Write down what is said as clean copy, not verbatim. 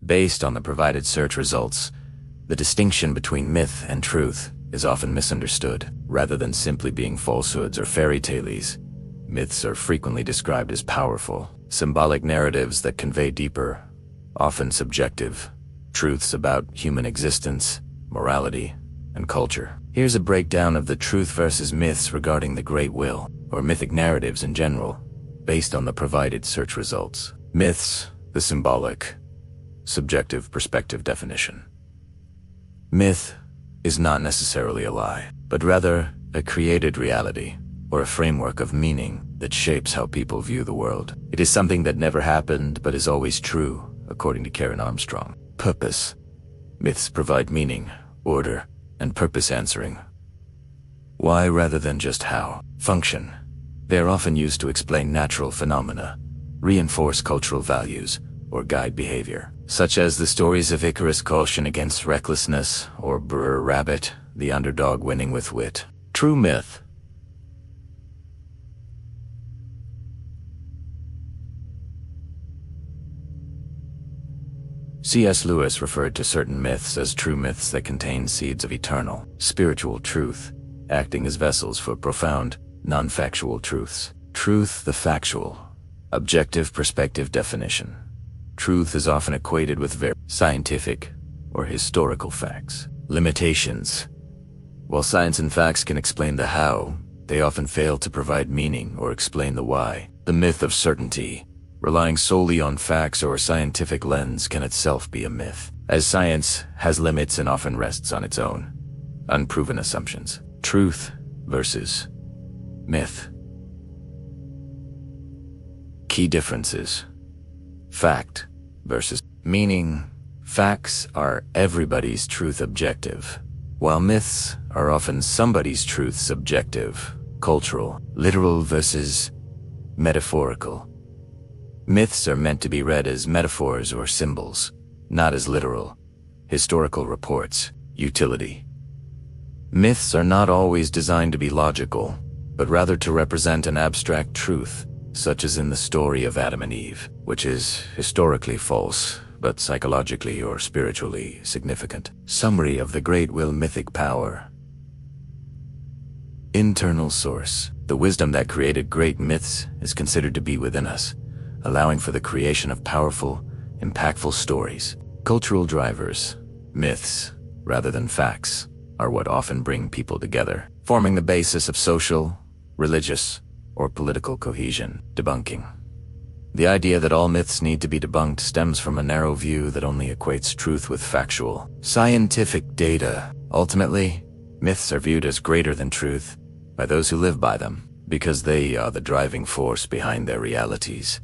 based on the provided search results. The distinction between myth and truth is often misunderstood. Rather than simply being falsehoods or fairy tales, myths are frequently described as powerful, symbolic narratives that convey deeper, often subjective, truths about human existence, morality, and culture. Here's a breakdown of the truth versus myths regarding the Great Will, or mythic narratives in general, based on the provided search results. Myths, the symbolic, subjective perspective definition. Myth is not necessarily a lie, but rather a created reality, or a framework of meaning that shapes how people view the world. It is something that never happened but is always true, according to Karen Armstrong. Purpose. Myths provide meaning, order, and purpose, answering why rather than just how. Function. They are often used to explain natural phenomena, reinforce cultural values, or guide behavior, such as the stories of Icarus' caution against recklessness, or Brr Rabbit, the underdog winning with wit. True myth. C.S. Lewis referred to certain myths as true myths that contain seeds of eternal, spiritual truth, acting as vessels for profound, non-factual truths. Truth, the factual, objective perspective definition. Truth is often equated with very scientific or historical facts. Limitations. While science and facts can explain the how, they often fail to provide meaning or explain the why. The myth of certainty. Relying solely on facts or a scientific lens can itself be a myth, as science has limits and often rests on its own unproven assumptions. Truth versus myth. Key differences. Fact versus meaning. Facts are everybody's truth objective, while myths are often somebody's truth subjective, cultural. Literal versus metaphorical. Myths are meant to be read as metaphors or symbols, not as literal, historical reports. Utility. Myths are not always designed to be logical, but rather to represent an abstract truth, such as in the story of Adam and Eve, which is historically false, but psychologically or spiritually significant. Summary of the Great Will mythic power. Internal source. The wisdom that created great myths is considered to be within us, allowing for the creation of powerful, impactful stories. Cultural drivers. Myths, rather than facts, are what often bring people together, forming the basis of social, religious, or political cohesion. Debunking. The idea that all myths need to be debunked stems from a narrow view that only equates truth with factual, scientific data. Ultimately, myths are viewed as greater than truth by those who live by them, because they are the driving force behind their realities.